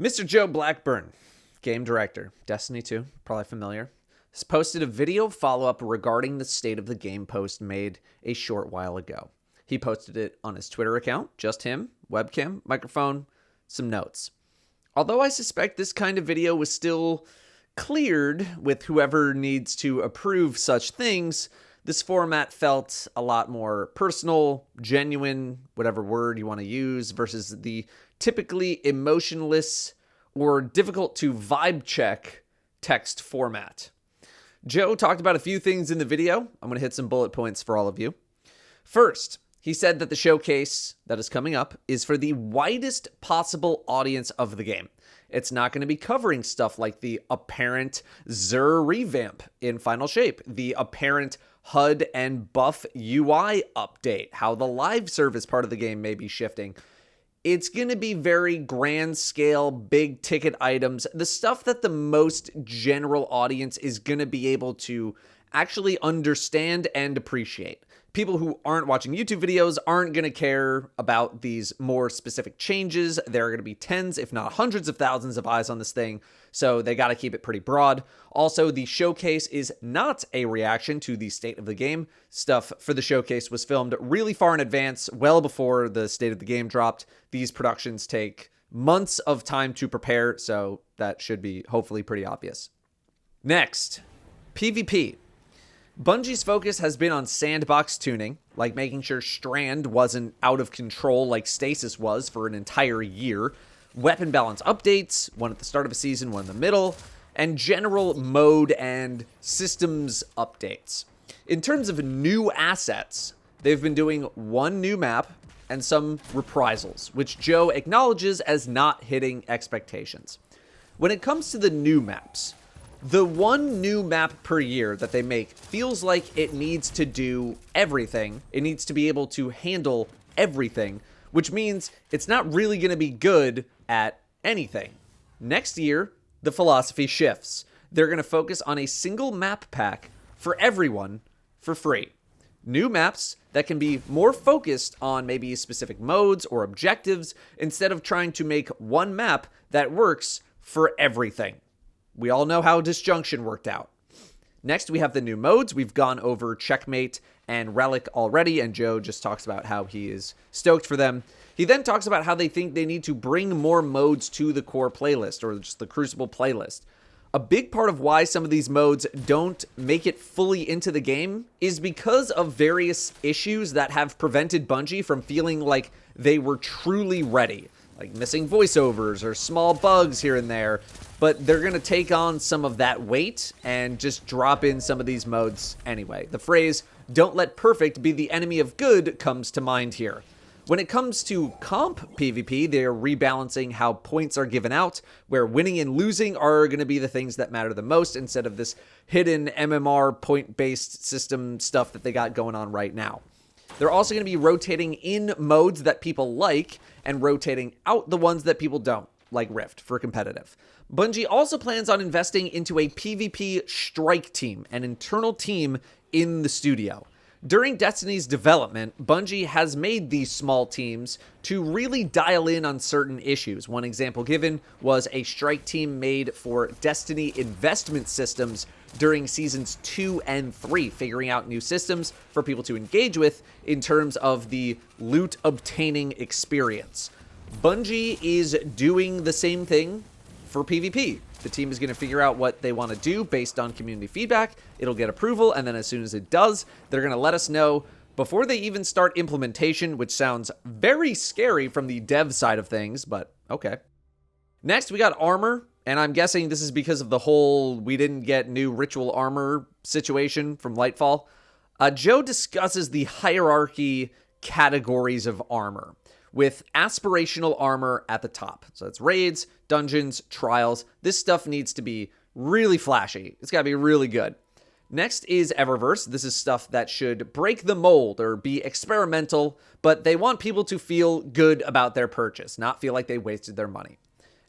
Mr. Joe Blackburn, game director, Destiny 2, probably familiar, has posted a video follow-up regarding the state of the game post made a short while ago. He posted it on his Twitter account, just him, webcam, microphone, some notes. Although I suspect this kind of video was still cleared with whoever needs to approve such things, this format felt a lot more personal, genuine, whatever word you want to use, versus the typically emotionless or difficult to vibe check text format. Joe talked about a few things in the video. I'm going to hit some bullet points for all of you. First, he said that the showcase that is coming up is for the widest possible audience of the game. It's not going to be covering stuff like the apparent Xur revamp in Final Shape, the apparent HUD and buff UI update, how the live service part of the game may be shifting. It's going to be very grand scale, big ticket items, the stuff that the most general audience is going to be able to actually understand and appreciate. People who aren't watching YouTube videos aren't going to care about these more specific changes. There are going to be tens, if not hundreds of thousands of eyes on this thing, so they got to keep it pretty broad. Also, the showcase is not a reaction to the state of the game. Stuff for the showcase was filmed really far in advance, well before the state of the game dropped. These productions take months of time to prepare, so that should be hopefully pretty obvious. Next, PvP. Bungie's focus has been on sandbox tuning, like making sure Strand wasn't out of control like Stasis was for an entire year, weapon balance updates, one at the start of a season, one in the middle, and general mode and systems updates. In terms of new assets, they've been doing one new map and some reprisals, which Joe acknowledges as not hitting expectations. When it comes to the new maps, the one new map per year that they make feels like it needs to do everything. It needs to be able to handle everything, which means it's not really going to be good at anything. Next year, the philosophy shifts. They're going to focus on a single map pack for everyone for free. New maps that can be more focused on maybe specific modes or objectives instead of trying to make one map that works for everything. We all know how Disjunction worked out. Next, we have the new modes. We've gone over Checkmate and Relic already, and Joe just talks about how he is stoked for them. He then talks about how they think they need to bring more modes to the core playlist, or just the Crucible playlist. A big part of why some of these modes don't make it fully into the game is because of various issues that have prevented Bungie from feeling like they were truly ready. Like missing voiceovers or small bugs here and there, but they're going to take on some of that weight and just drop in some of these modes anyway. The phrase, "don't let perfect be the enemy of good," comes to mind here. When it comes to comp PvP, they're rebalancing how points are given out, where winning and losing are going to be the things that matter the most instead of this hidden MMR point-based system stuff that they got going on right now. They're also going to be rotating in modes that people like and rotating out the ones that people don't, like Rift for competitive. Bungie also plans on investing into a PvP strike team, an internal team in the studio. During Destiny's development, Bungie has made these small teams to really dial in on certain issues. One example given was a strike team made for Destiny investment systems during seasons 2 and 3, figuring out new systems for people to engage with in terms of the loot obtaining experience. Bungie is doing the same thing for PvP. The team is going to figure out what they want to do based on community feedback. It'll get approval, and then as soon as it does, they're going to let us know before they even start implementation, which sounds very scary from the dev side of things, but okay. Next, we got armor, and I'm guessing this is because of the whole we didn't get new ritual armor situation from Lightfall. Joe discusses the hierarchy categories of armor, with aspirational armor at the top. So it's raids, dungeons, trials. This stuff needs to be really flashy. It's got to be really good. Next is Eververse. This is stuff that should break the mold or be experimental, but they want people to feel good about their purchase, not feel like they wasted their money.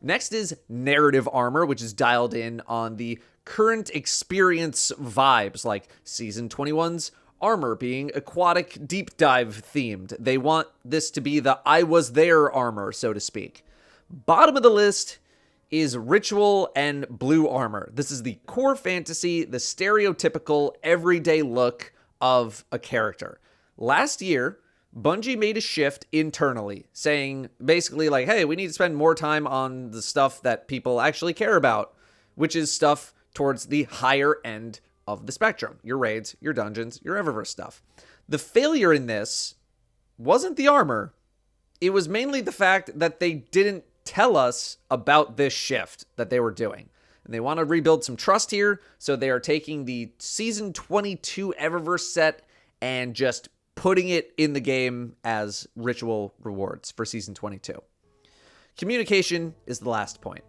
Next is narrative armor, which is dialed in on the current experience vibes, like Season 21's armor being aquatic deep dive themed. They want this to be the I was there armor, so to speak. Bottom of the list is ritual and blue armor. This is the core fantasy, the stereotypical everyday look of a character. Last year, Bungie made a shift internally, saying basically like, hey, we need to spend more time on the stuff that people actually care about, which is stuff towards the higher end of the spectrum. Your raids, your dungeons, your Eververse stuff. The failure in this wasn't the armor. It was mainly the fact that they didn't tell us about this shift that they were doing. And they want to rebuild some trust here, so they are taking the Season 22 Eververse set and just putting it in the game as ritual rewards for Season 22. Communication is the last point.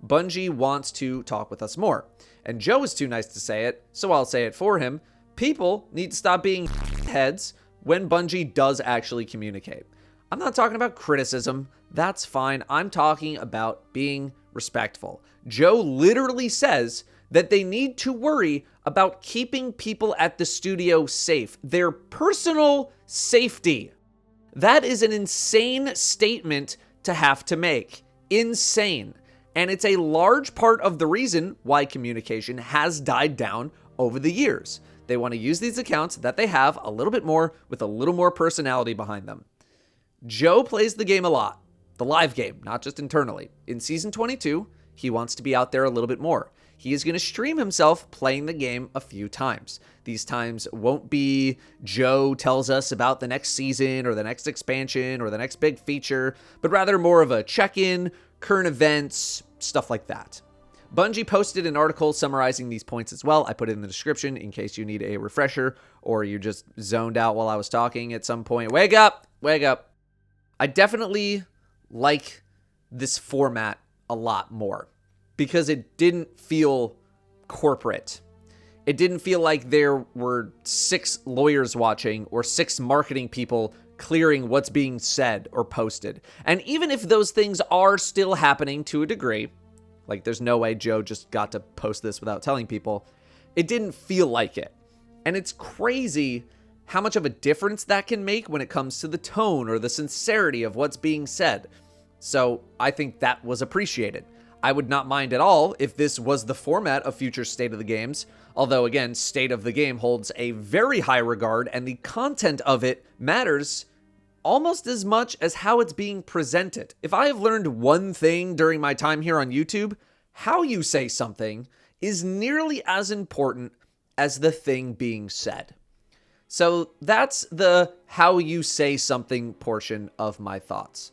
Bungie wants to talk with us more. And Joe is too nice to say it, so I'll say it for him. People need to stop being heads when Bungie does actually communicate. I'm not talking about criticism. That's fine. I'm talking about being respectful. Joe literally says that they need to worry about keeping people at the studio safe, their personal safety. That is an insane statement to have to make. Insane. And it's a large part of the reason why communication has died down over the years. They want to use these accounts that they have a little bit more with a little more personality behind them. Joe plays the game a lot, the live game, not just internally. In Season 22, he wants to be out there a little bit more. He is going to stream himself playing the game a few times. These times won't be Joe tells us about the next season or the next expansion or the next big feature, but rather more of a check-in, current events, stuff like that. Bungie posted an article summarizing these points as well. I put it in the description in case you need a refresher or you just zoned out while I was talking at some point. Wake up! Wake up! I definitely like this format a lot more because it didn't feel corporate. It didn't feel like there were 6 lawyers watching or 6 marketing people clearing what's being said or posted. And even if those things are still happening to a degree, like there's no way Joe just got to post this without telling people, it didn't feel like it. And it's crazy how much of a difference that can make when it comes to the tone or the sincerity of what's being said. So I think that was appreciated. I would not mind at all if this was the format of future State of the Games, although again, State of the Game holds a very high regard and the content of it matters almost as much as how it's being presented. If I have learned one thing during my time here on YouTube, how you say something is nearly as important as the thing being said. So that's the how you say something portion of my thoughts.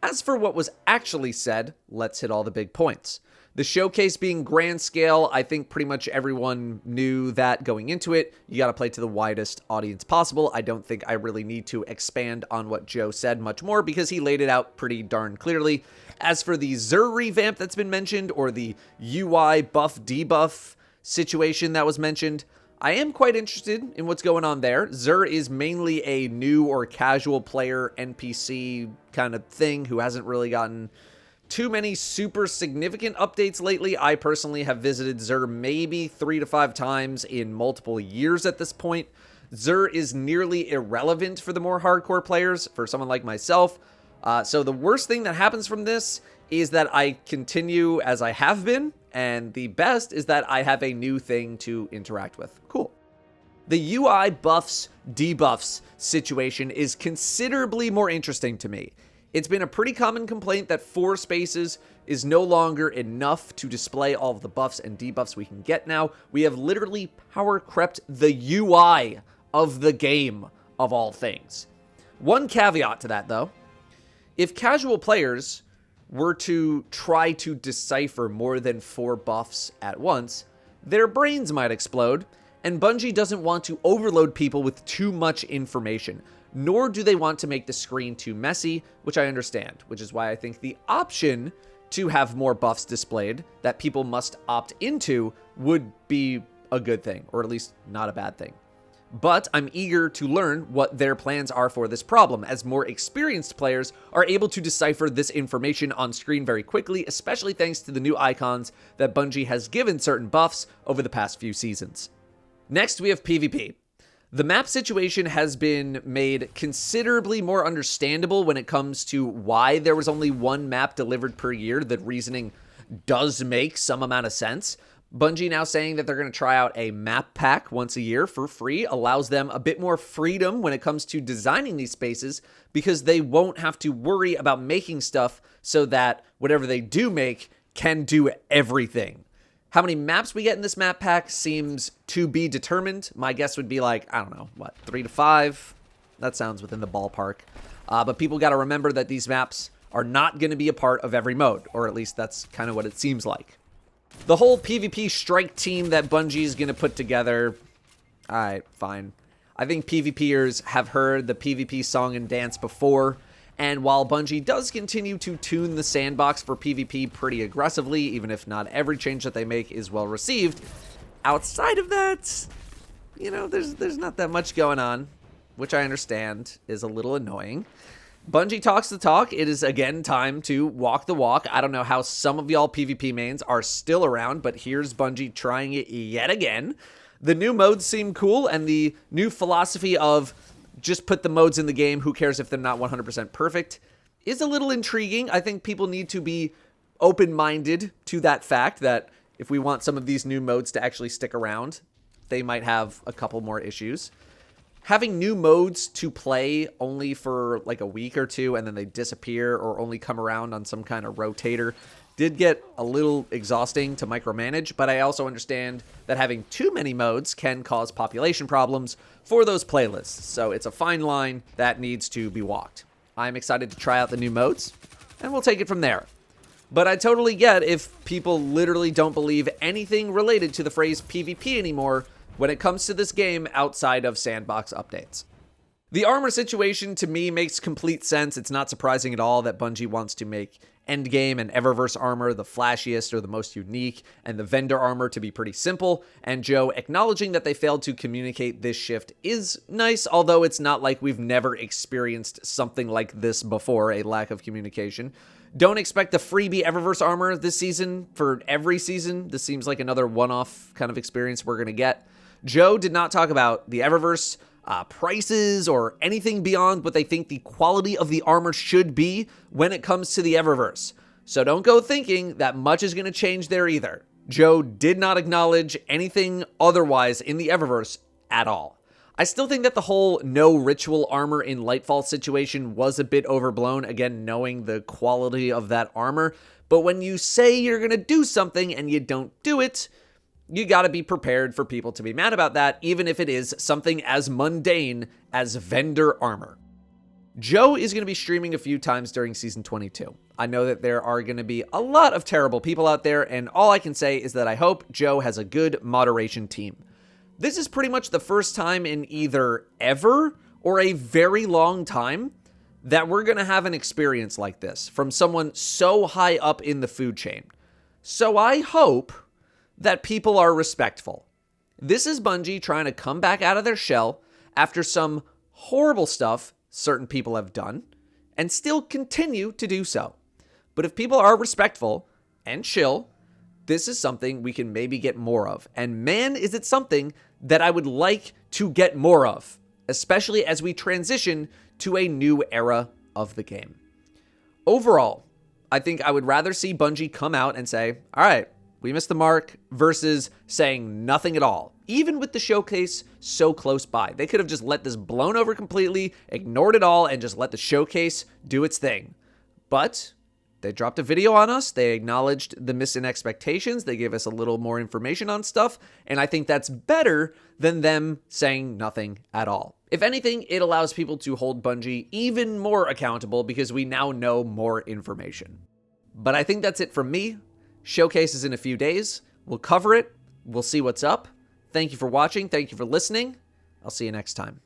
As for what was actually said, let's hit all the big points. The showcase being grand scale, I think pretty much everyone knew that going into it. You got to play to the widest audience possible. I don't think I really need to expand on what Joe said much more because he laid it out pretty darn clearly. As for the Xur revamp that's been mentioned or the UI buff debuff situation that was mentioned, I am quite interested in what's going on there. Xur is mainly a new or casual player NPC kind of thing who hasn't really gotten too many super significant updates lately. I personally have visited Xur maybe 3 to 5 times in multiple years at this point. Xur is nearly irrelevant for the more hardcore players, for someone like myself. So the worst thing that happens from this is that I continue as I have been, and the best is that I have a new thing to interact with. Cool. The UI buffs, debuffs situation is considerably more interesting to me. It's been a pretty common complaint that 4 spaces is no longer enough to display all of the buffs and debuffs we can get now. We have literally power crept the UI of the game, of all things. One caveat to that, though. If casual players were to try to decipher more than 4 buffs at once, their brains might explode, and Bungie doesn't want to overload people with too much information, nor do they want to make the screen too messy, which I understand, which is why I think the option to have more buffs displayed that people must opt into would be a good thing, or at least not a bad thing. But I'm eager to learn what their plans are for this problem, as more experienced players are able to decipher this information on screen very quickly, especially thanks to the new icons that Bungie has given certain buffs over the past few seasons. Next, we have PvP. The map situation has been made considerably more understandable when it comes to why there was only 1 map delivered per year. The reasoning does make some amount of sense. Bungie now saying that they're going to try out a map pack once a year for free allows them a bit more freedom when it comes to designing these spaces because they won't have to worry about making stuff so that whatever they do make can do everything. How many maps we get in this map pack seems to be determined. My guess would be like, I don't know, 3 to 5? That sounds within the ballpark. But people got to remember that these maps are not going to be a part of every mode, or at least that's kind of what it seems like. The whole PvP strike team that Bungie is going to put together, all right, fine. I think PvPers have heard the PvP song and dance before, and while Bungie does continue to tune the sandbox for PvP pretty aggressively, even if not every change that they make is well received, outside of that, you know, there's not that much going on, which I understand is a little annoying. Bungie talks the talk. It is again time to walk the walk. I don't know how some of y'all PvP mains are still around, but here's Bungie trying it yet again. The new modes seem cool, and the new philosophy of just put the modes in the game, who cares if they're not 100% perfect, is a little intriguing. I think people need to be open-minded to that fact that if we want some of these new modes to actually stick around, they might have a couple more issues. Having new modes to play only for like a week or two and then they disappear or only come around on some kind of rotator did get a little exhausting to micromanage, but I also understand that having too many modes can cause population problems for those playlists, so it's a fine line that needs to be walked. I'm excited to try out the new modes, and we'll take it from there. But I totally get if people literally don't believe anything related to the phrase PvP anymore when it comes to this game outside of sandbox updates. The armor situation to me makes complete sense. It's not surprising at all that Bungie wants to make endgame and Eververse armor the flashiest or the most unique, and the vendor armor to be pretty simple, and Joe acknowledging that they failed to communicate this shift is nice, although it's not like we've never experienced something like this before, a lack of communication. Don't expect a freebie Eververse armor this season for every season. This seems like another one-off kind of experience we're going to get. Joe did not talk about the Eververse prices or anything beyond what they think the quality of the armor should be when it comes to the Eververse. So don't go thinking that much is going to change there either. Joe did not acknowledge anything otherwise in the Eververse at all. I still think that the whole no ritual armor in Lightfall situation was a bit overblown, again, knowing the quality of that armor. But when you say you're going to do something and you don't do it, you got to be prepared for people to be mad about that, even if it is something as mundane as vendor armor. Joe is going to be streaming a few times during Season 22. I know that there are going to be a lot of terrible people out there, and all I can say is that I hope Joe has a good moderation team. This is pretty much the first time in either ever or a very long time that we're going to have an experience like this from someone so high up in the food chain. So I hope that people are respectful. This is Bungie trying to come back out of their shell after some horrible stuff certain people have done and still continue to do so. But if people are respectful and chill, this is something we can maybe get more of. And man, is it something that I would like to get more of, especially as we transition to a new era of the game. Overall, I think I would rather see Bungie come out and say, all right, we missed the mark, versus saying nothing at all, even with the showcase so close by. They could have just let this blown over completely, ignored it all, and just let the showcase do its thing. But they dropped a video on us. They acknowledged the missing expectations. They gave us a little more information on stuff, and I think that's better than them saying nothing at all. If anything, it allows people to hold Bungie even more accountable because we now know more information. But I think that's it from me. Showcase is in a few days. We'll cover it. We'll see what's up. Thank you for watching. Thank you for listening. I'll see you next time.